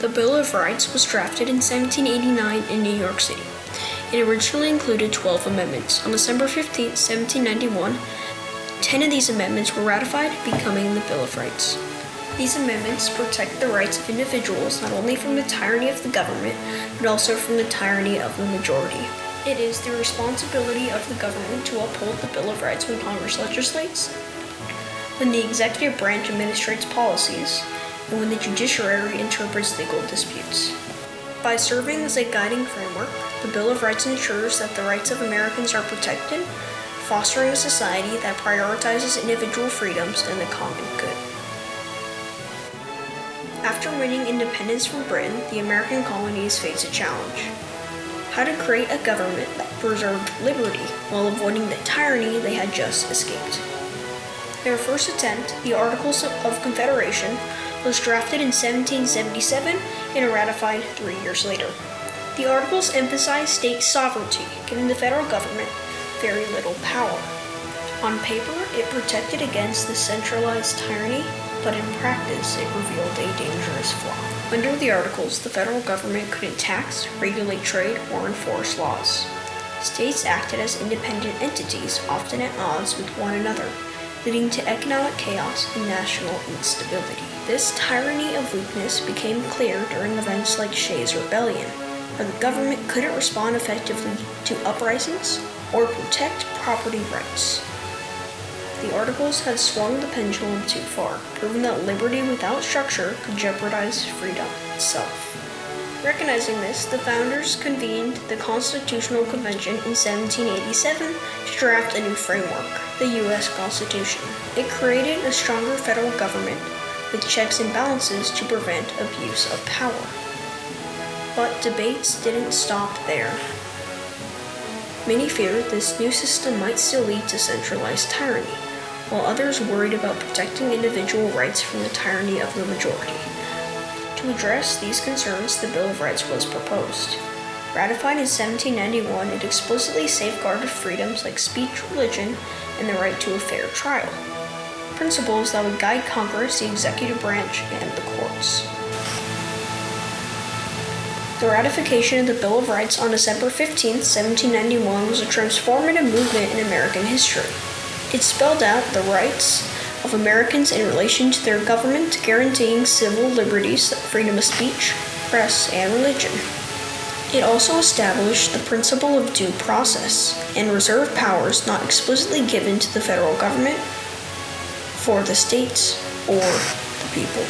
The Bill of Rights was drafted in 1789 in New York City. It originally included 12 amendments. On December 15, 1791, 10 of these amendments were ratified, becoming the Bill of Rights. These amendments protect the rights of individuals not only from the tyranny of the government, but also from the tyranny of the majority. It is the responsibility of the government to uphold the Bill of Rights when Congress legislates, when the executive branch administrates policies, and when the judiciary interprets legal disputes. By serving as a guiding framework, the Bill of Rights ensures that the rights of Americans are protected, fostering a society that prioritizes individual freedoms and the common good. After winning independence from Britain, the American colonies faced a challenge: how to create a government that preserved liberty while avoiding the tyranny they had just escaped. Their first attempt, the Articles of Confederation, was drafted in 1777 and ratified 3 years later. The Articles emphasized state sovereignty, giving the federal government very little power. On paper, it protected against the centralized tyranny, but in practice, it revealed a dangerous flaw. Under the Articles, the federal government couldn't tax, regulate trade, or enforce laws. States acted as independent entities, often at odds with one another, leading to economic chaos and national instability. This tyranny of weakness became clear during events like Shays' Rebellion, where the government couldn't respond effectively to uprisings or protect property rights. The Articles had swung the pendulum too far, proving that liberty without structure could jeopardize freedom itself. Recognizing this, the founders convened the Constitutional Convention in 1787 to draft a new framework, the U.S. Constitution. It created a stronger federal government with checks and balances to prevent abuse of power. But debates didn't stop there. Many feared this new system might still lead to centralized tyranny, while others worried about protecting individual rights from the tyranny of the majority. To address these concerns, the Bill of Rights was proposed. Ratified in 1791, it explicitly safeguarded freedoms like speech, religion, and the right to a fair trial, principles that would guide Congress, the executive branch, and the courts. The ratification of the Bill of Rights on December 15, 1791 was a transformative movement in American history. It spelled out the rights of Americans in relation to their government, guaranteeing civil liberties, freedom of speech, press, and religion. It also established the principle of due process and reserved powers not explicitly given to the federal government for the states or the people.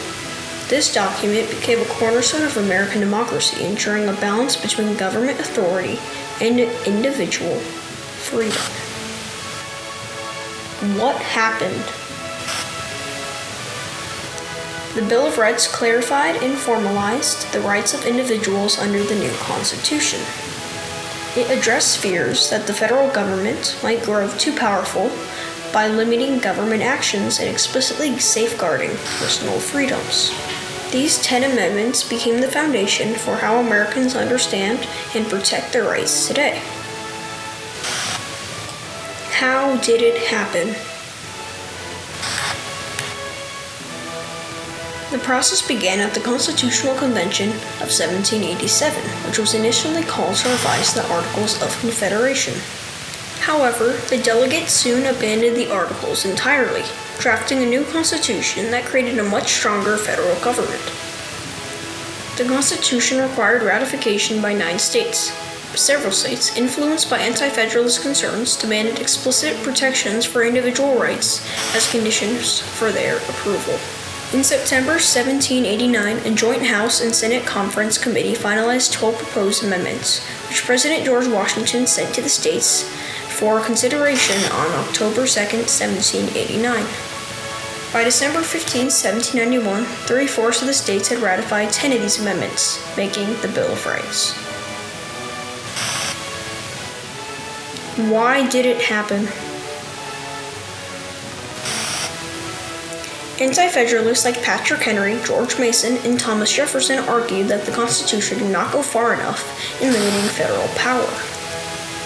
This document became a cornerstone of American democracy, ensuring a balance between government authority and individual freedom. What happened? The Bill of Rights clarified and formalized the rights of individuals under the new Constitution. It addressed fears that the federal government might grow too powerful by limiting government actions and explicitly safeguarding personal freedoms. These 10 amendments became the foundation for how Americans understand and protect their rights today. How did it happen? The process began at the Constitutional Convention of 1787, which was initially called to revise the Articles of Confederation. However, the delegates soon abandoned the Articles entirely, drafting a new constitution that created a much stronger federal government. The Constitution required ratification by 9 states. Several states, influenced by anti-federalist concerns, demanded explicit protections for individual rights as conditions for their approval. In September 1789, a joint House and Senate Conference Committee finalized 12 proposed amendments, which President George Washington sent to the states for consideration on October 2, 1789. By December 15, 1791, 3/4 of the states had ratified 10 of these amendments, making the Bill of Rights. Why did it happen? Anti-federalists like Patrick Henry, George Mason, and Thomas Jefferson argued that the Constitution did not go far enough in limiting federal power.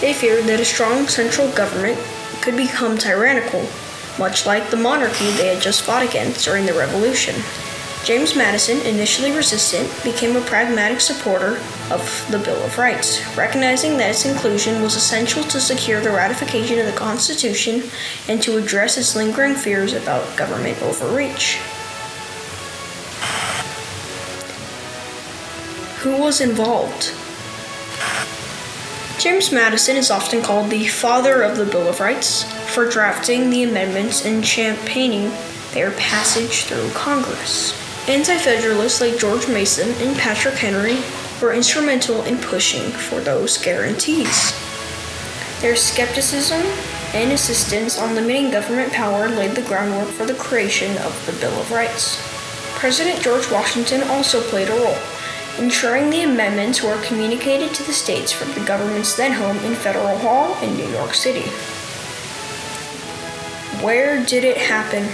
They feared that a strong central government could become tyrannical, much like the monarchy they had just fought against during the Revolution. James Madison, initially resistant, became a pragmatic supporter of the Bill of Rights, recognizing that its inclusion was essential to secure the ratification of the Constitution and to address its lingering fears about government overreach. Who was involved? James Madison is often called the father of the Bill of Rights for drafting the amendments and championing their passage through Congress. Anti-Federalists like George Mason and Patrick Henry were instrumental in pushing for those guarantees. Their skepticism and insistence on limiting government power laid the groundwork for the creation of the Bill of Rights. President George Washington also played a role, ensuring the amendments were communicated to the states from the government's then home in Federal Hall in New York City. Where did it happen?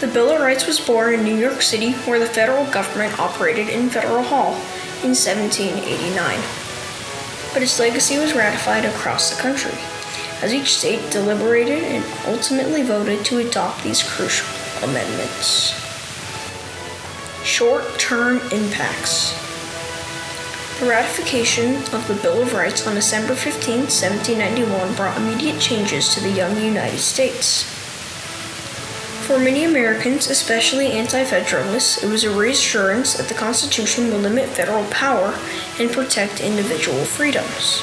The Bill of Rights was born in New York City, where the federal government operated in Federal Hall in 1789. But its legacy was ratified across the country, as each state deliberated and ultimately voted to adopt these crucial amendments. Short-term impacts. The ratification of the Bill of Rights on December 15, 1791 brought immediate changes to the young United States. For many Americans, especially anti-federalists, it was a reassurance that the Constitution would limit federal power and protect individual freedoms.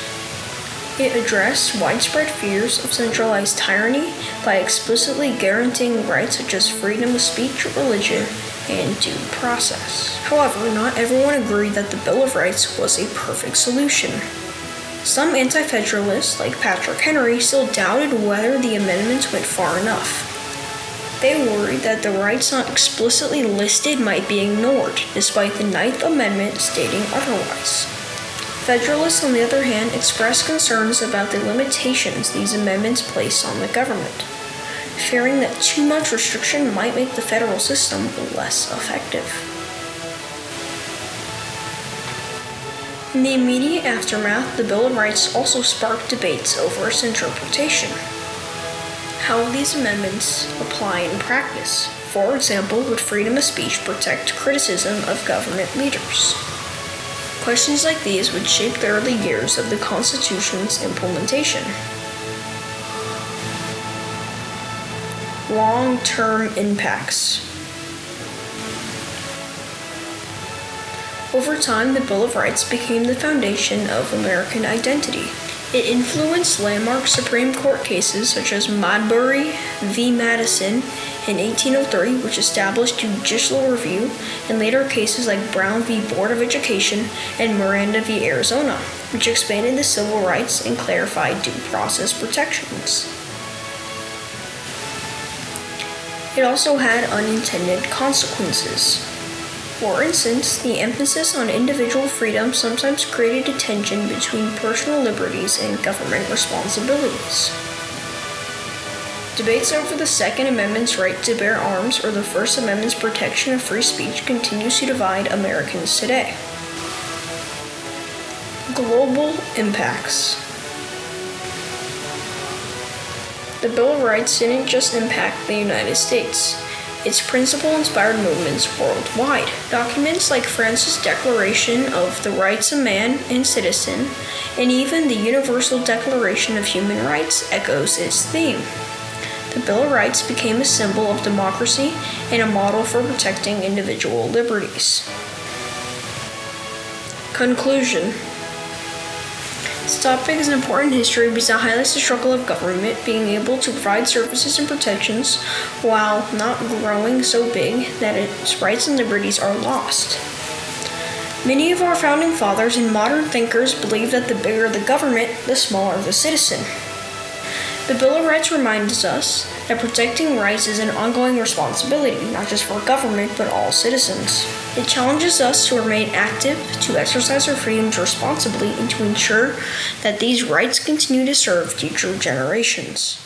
It addressed widespread fears of centralized tyranny by explicitly guaranteeing rights such as freedom of speech, religion, and due process. However, not everyone agreed that the Bill of Rights was a perfect solution. Some anti-federalists, like Patrick Henry, still doubted whether the amendments went far enough. They worried that the rights not explicitly listed might be ignored, despite the Ninth Amendment stating otherwise. Federalists, on the other hand, expressed concerns about the limitations these amendments placed on the government, fearing that too much restriction might make the federal system less effective. In the immediate aftermath, the Bill of Rights also sparked debates over its interpretation. How will these amendments apply in practice? For example, would freedom of speech protect criticism of government leaders? Questions like these would shape the early years of the Constitution's implementation. Long-term impacts. Over time, the Bill of Rights became the foundation of American identity. It influenced landmark Supreme Court cases such as Marbury v. Madison in 1803, which established judicial review, and later cases like Brown v. Board of Education and Miranda v. Arizona, which expanded the civil rights and clarified due process protections. It also had unintended consequences. For instance, the emphasis on individual freedom sometimes created a tension between personal liberties and government responsibilities. Debates over the Second Amendment's right to bear arms or the First Amendment's protection of free speech continues to divide Americans today. Global impacts. The Bill of Rights didn't just impact the United States. Its principle inspired movements worldwide. Documents like France's Declaration of the Rights of Man and Citizen, and even the Universal Declaration of Human Rights echoes its theme. The Bill of Rights became a symbol of democracy and a model for protecting individual liberties. Conclusion. This topic is an important history because it highlights the struggle of government being able to provide services and protections while not growing so big that its rights and liberties are lost. Many of our founding fathers and modern thinkers believe that the bigger the government, the smaller the citizen. The Bill of Rights reminds us that protecting rights is an ongoing responsibility, not just for government, but all citizens. It challenges us to remain active, to exercise our freedoms responsibly, and to ensure that these rights continue to serve future generations.